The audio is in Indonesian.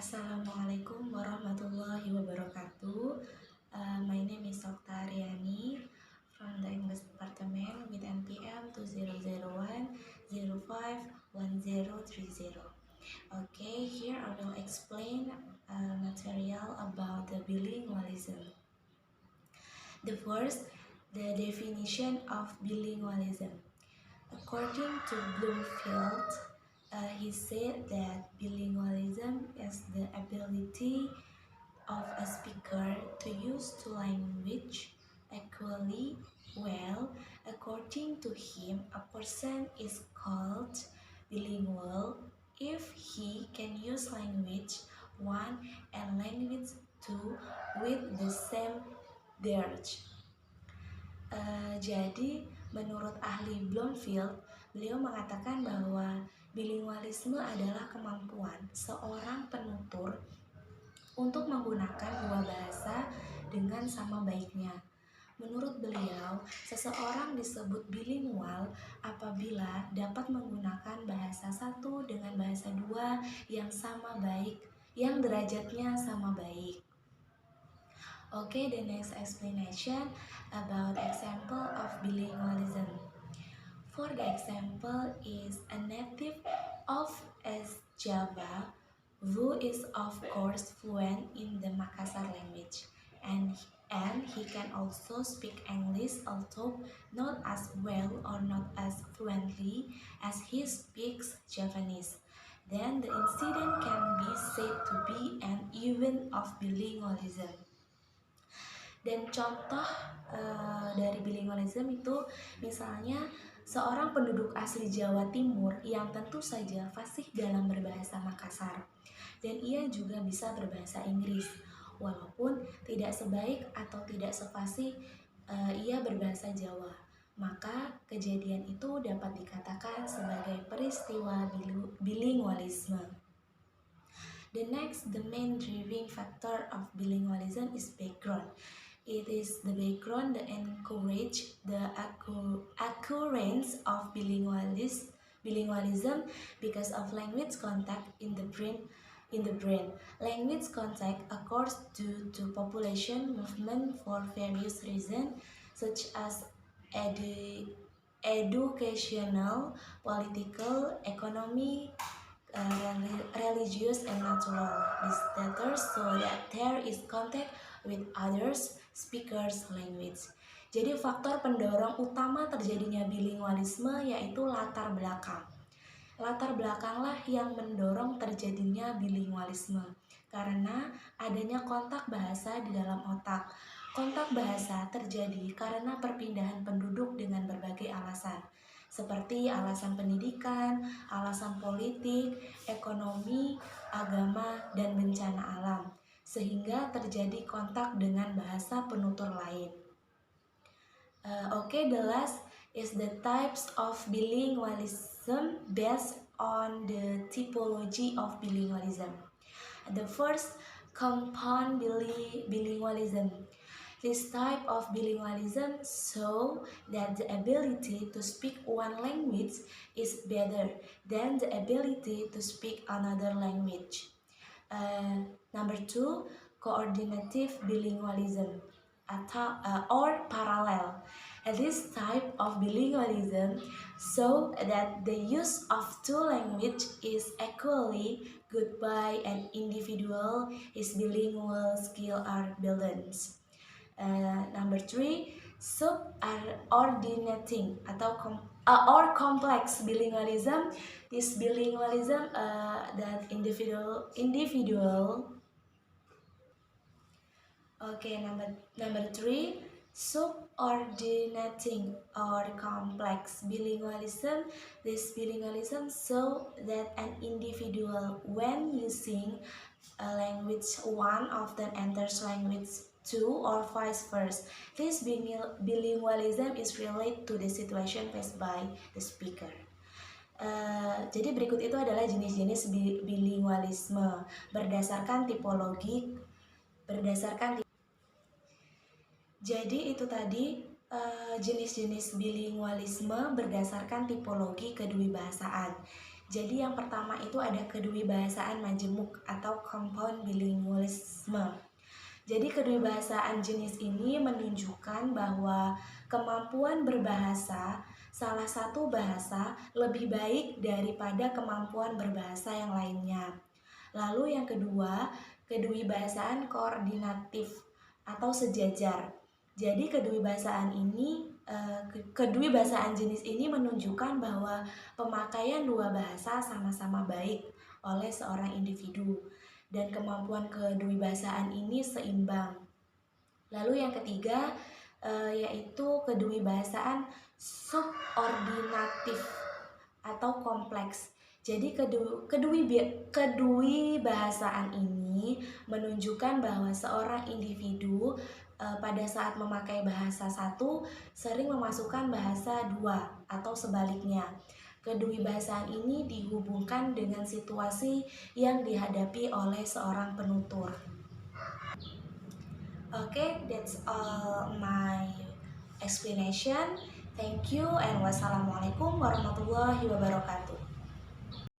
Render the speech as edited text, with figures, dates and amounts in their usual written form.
Assalamualaikum warahmatullahi wabarakatuh. My name is Okta Aryani from the English Department with NPM 2001051030. Okay, here I will explain material about the bilingualism. The first, the definition of bilingualism. According to Bloomfield, he said that bilingualism is the ability of a speaker to use two languages equally well. According to him, a person is called bilingual if he can use language 1 and language 2 with the same dirge. Jadi menurut ahli Bloomfield, beliau mengatakan bahwa bilingualisme adalah kemampuan seorang penutur untuk menggunakan dua bahasa dengan sama baiknya. Menurut beliau, seseorang disebut bilingual apabila dapat menggunakan bahasa satu dengan bahasa dua yang sama baik, yang derajatnya sama baik. Okay, the next explanation about example of bilingualism. For the example is a native of Java who is of course fluent in the Makassar language and he can also speak English, although not as well or not as fluently as he speaks Javanese. Then the incident can be said to be an event of bilingualism. Dan contoh dari bilingualism itu misalnya seorang penduduk asli Jawa Timur yang tentu saja fasih dalam berbahasa Makassar dan ia juga bisa berbahasa Inggris walaupun tidak sebaik atau tidak sefasih ia berbahasa Jawa. Maka kejadian itu dapat dikatakan sebagai peristiwa bilingualisme. The next, the main driving factor of bilingualism is background. It is the background that encourage the occurrence of bilingualism because of language contact in the brain. Language contact occurs due to population movement for various reasons, such as educational, political, economic, religious, and natural. This status so that there is contact with others speakers language. Jadi faktor pendorong utama terjadinya bilingualisme yaitu latar belakang. Latar belakanglah yang mendorong terjadinya bilingualisme karena adanya kontak bahasa di dalam otak. Kontak bahasa terjadi karena perpindahan penduduk dengan berbagai alasan, seperti alasan pendidikan, alasan politik, ekonomi, agama, dan bencana alam, sehingga terjadi kontak dengan bahasa penutur lain. The last is the types of bilingualism based on the typology of bilingualism. The first, compound bilingualism. This type of bilingualism shows that the ability to speak one language is better than the ability to speak another language. Number two, coordinative bilingualism or parallel. This type of bilingualism shows that the use of two languages is equally good by an individual. His bilingual skills are balanced. Number three, subordinating or complex bilingualism. This bilingualism that individual. Number three, subordinating or complex bilingualism. This bilingualism shows that an individual, when using a language one, often enters language two or vice versa. This bilingualism is related to the situation faced by the speaker. Jadi berikut itu adalah jenis-jenis bilingualisme berdasarkan tipologi. Jadi itu tadi jenis-jenis bilingualisme berdasarkan tipologi kedewibahasaan. Jadi yang pertama itu ada kedewibahasaan majemuk atau compound bilingualisme. Jadi kedewibahasaan jenis ini menunjukkan bahwa kemampuan berbahasa salah satu bahasa lebih baik daripada kemampuan berbahasa yang lainnya. Lalu yang kedua, kedewibahasaan koordinatif atau sejajar. Jadi kedewibahasaan jenis ini menunjukkan bahwa pemakaian dua bahasa sama-sama baik oleh seorang individu dan kemampuan kedewibahasaan ini seimbang. Lalu yang ketiga yaitu kedewibahasaan subordinatif atau kompleks. Jadi kedewibahasaan ini menunjukkan bahwa seorang individu pada saat memakai bahasa satu sering memasukkan bahasa dua atau sebaliknya. Kedewibahasaan ini dihubungkan dengan situasi yang dihadapi oleh seorang penutur. Okay, that's all my explanation. Thank you and wassalamualaikum warahmatullahi wabarakatuh.